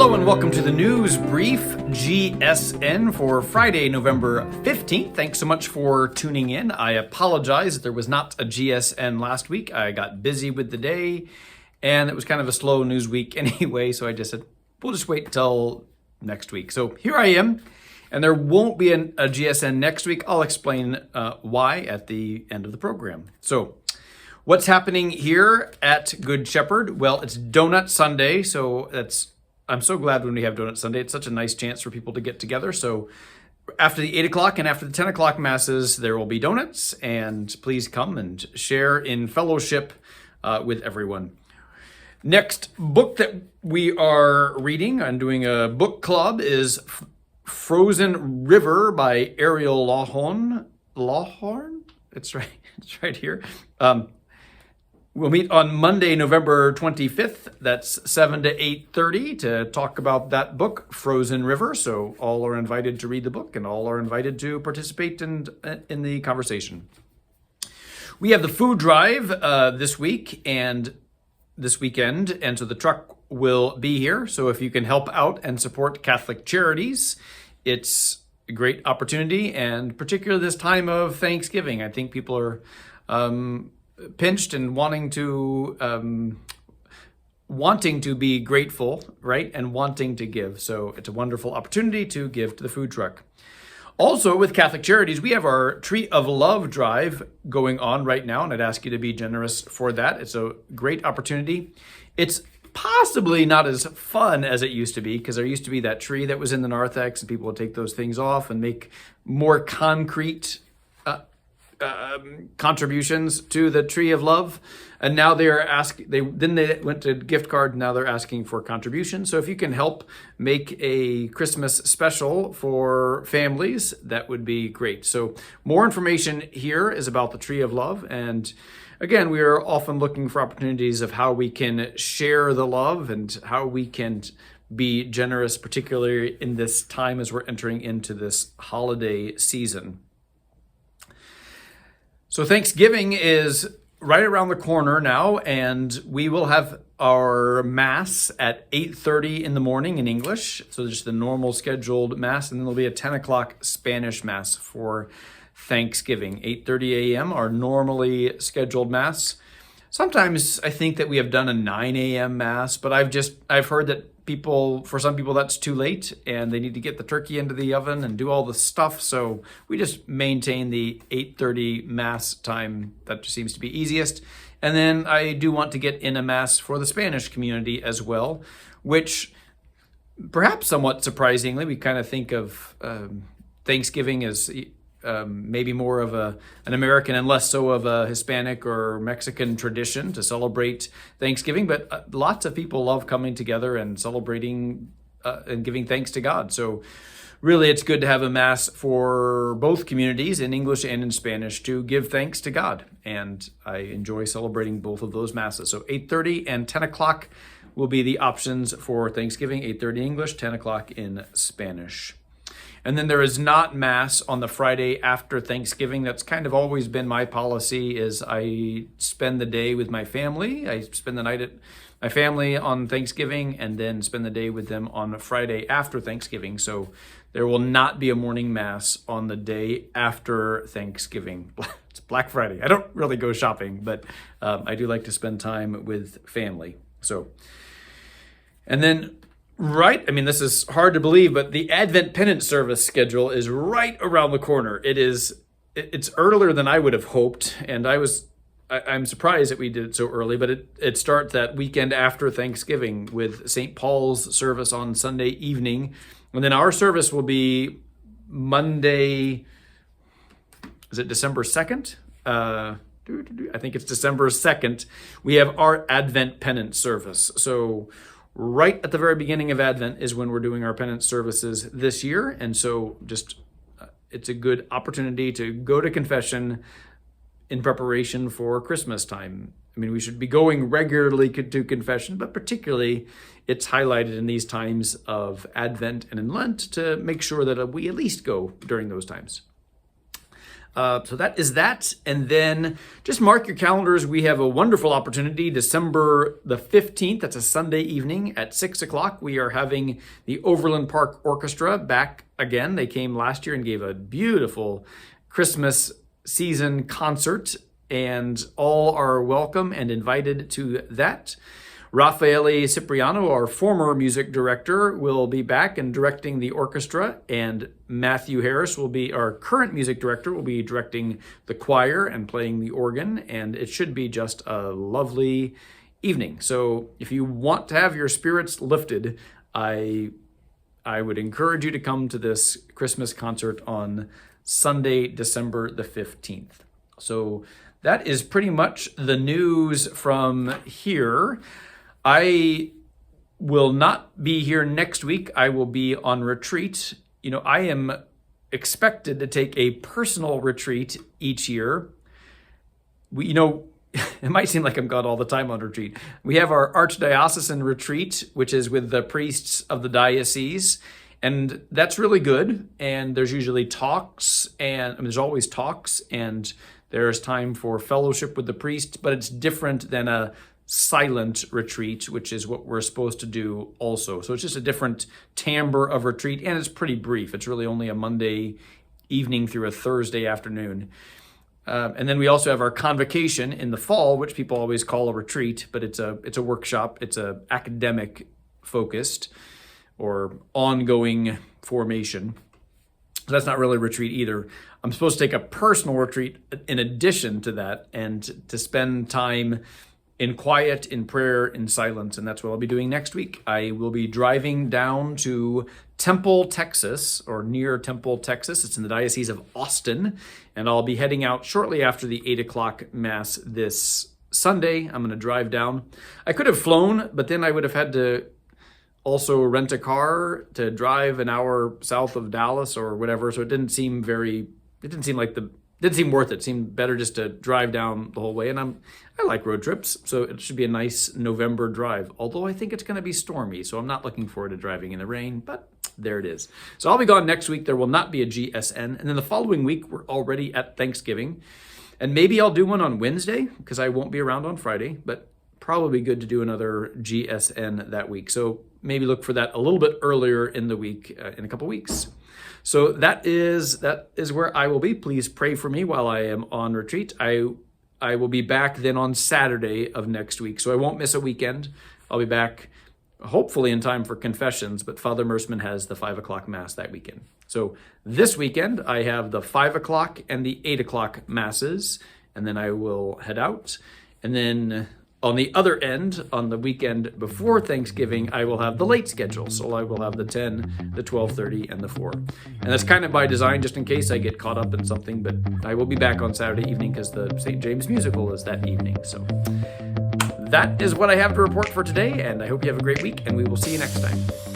Hello and welcome to the News Brief GSN for Friday, November 15th. Thanks so much for tuning in. I apologize that there was not a GSN last week. I got busy with the day and it was kind of a slow news week anyway, so I just said, we'll just wait until next week. So here I am, and there won't be a GSN next week. I'll explain why at the end of the program. So what's happening here at Good Shepherd? Well, it's Donut Sunday, so I'm so glad when we have Donut Sunday. It's such a nice chance for people to get together. So after the 8 o'clock and after the 10 o'clock masses, there will be donuts, and please come and share in fellowship with everyone. Next book that we are reading and doing a book club is Frozen River by Ariel Lawhorn. Lawhorn? It's right here. We'll meet on Monday, November 25th. That's 7 to 8:30 to talk about that book, Frozen River. So all are invited to read the book and all are invited to participate in the conversation. We have the food drive this week and this weekend, and so the truck will be here. So if you can help out and support Catholic Charities, it's a great opportunity, and particularly this time of Thanksgiving. I think people are pinched and wanting to be grateful, right? And wanting to give. So it's a wonderful opportunity to give to the food truck. Also, with Catholic Charities, we have our Tree of Love drive going on right now, and I'd ask you to be generous for that. It's a great opportunity. It's possibly not as fun as it used to be, because there used to be that tree that was in the narthex, and people would take those things off and make more concrete contributions to the Tree of Love, and now they went to gift card. Now they're asking for contributions. So if you can help make a Christmas special for families, that would be great. So more information here is about the Tree of Love, and again, we are often looking for opportunities of how we can share the love and how we can be generous, particularly in this time as we're entering into this holiday season. So Thanksgiving is right around the corner now, and we will have our Mass at 8:30 in the morning in English. So just the normal scheduled Mass, and then there'll be a 10 o'clock Spanish Mass for Thanksgiving. 8:30 a.m., our normally scheduled Mass. Sometimes I think that we have done a 9 a.m. Mass, but I've heard that for some people that's too late and they need to get the turkey into the oven and do all the stuff. So we just maintain the 8:30 Mass time. That just seems to be easiest. And then I do want to get in a Mass for the Spanish community as well, which perhaps somewhat surprisingly, we kind of think of Thanksgiving as maybe more of an American and less so of a Hispanic or Mexican tradition to celebrate Thanksgiving, but lots of people love coming together and celebrating and giving thanks to God. So really it's good to have a Mass for both communities in English and in Spanish to give thanks to God. And I enjoy celebrating both of those Masses. So 8:30 and 10 o'clock will be the options for Thanksgiving, 8:30 English, 10 o'clock in Spanish. And then there is not Mass on the Friday after Thanksgiving. That's kind of always been my policy, is I spend the day with my family. I spend the night at my family on Thanksgiving and then spend the day with them on Friday after Thanksgiving. So there will not be a morning Mass on the day after Thanksgiving. It's Black Friday. I don't really go shopping, but I do like to spend time with family. So, and then this is hard to believe, but the Advent Penance Service schedule is right around the corner. It's earlier than I would have hoped, and I'm surprised that we did it so early, but it starts that weekend after Thanksgiving with St. Paul's service on Sunday evening, and then our service will be Monday, is it December 2nd? I think it's December 2nd. We have our Advent Penance Service. So right at the very beginning of Advent is when we're doing our penance services this year. And so it's a good opportunity to go to confession in preparation for Christmas time. I mean, we should be going regularly to confession, but particularly it's highlighted in these times of Advent and in Lent to make sure that we at least go during those times. So that is that. And then just mark your calendars. We have a wonderful opportunity. December the 15th, that's a Sunday evening at 6 o'clock. We are having the Overland Park Orchestra back again. They came last year and gave a beautiful Christmas season concert, and all are welcome and invited to that. Raffaele Cipriano, our former music director, will be back and directing the orchestra, and Matthew Harris will be our current music director, will be directing the choir and playing the organ, and it should be just a lovely evening. So if you want to have your spirits lifted, I would encourage you to come to this Christmas concert on Sunday, December the 15th. So that is pretty much the news from here. I will not be here next week. I will be on retreat. I am expected to take a personal retreat each year. It might seem like I'm gone all the time on retreat. We have our archdiocesan retreat, which is with the priests of the diocese. And that's really good. And there's usually talks, and there's always talks, and there's time for fellowship with the priest, but it's different than a silent retreat, which is what we're supposed to do also. So it's just a different timbre of retreat, and it's pretty brief. It's really only a Monday evening through a Thursday afternoon. And then we also have our convocation in the fall, which people always call a retreat, but it's a workshop. It's a academic focused or ongoing formation. So that's not really a retreat either. I'm supposed to take a personal retreat in addition to that, and to spend time in quiet, in prayer, in silence, and that's what I'll be doing next week. I will be driving down to Temple, Texas, or near Temple, Texas. It's in the Diocese of Austin, and I'll be heading out shortly after the 8 o'clock Mass this Sunday. I'm going to drive down. I could have flown, but then I would have had to also rent a car to drive an hour south of Dallas or whatever, so it didn't seem worth it. It seemed better just to drive down the whole way, and I like road trips, so it should be a nice November drive, although I think it's going to be stormy, so I'm not looking forward to driving in the rain, but there it is. So I'll be gone next week. There will not be a GSN, and then the following week, we're already at Thanksgiving, and maybe I'll do one on Wednesday, because I won't be around on Friday, but probably good to do another GSN that week, so maybe look for that a little bit earlier in the week, in a couple weeks. So that is where I will be. Please pray for me while I am on retreat. I will be back then on Saturday of next week, so I won't miss a weekend. I'll be back hopefully in time for confessions, but Father Mersman has the 5 o'clock Mass that weekend. So this weekend, I have the 5 o'clock and the 8 o'clock Masses, and then I will head out. And then on the other end, on the weekend before Thanksgiving, I will have the late schedule. So I will have the 10, the 12:30, and the 4. And that's kind of by design, just in case I get caught up in something. But I will be back on Saturday evening because the St. James musical is that evening. So that is what I have to report for today. And I hope you have a great week, and we will see you next time.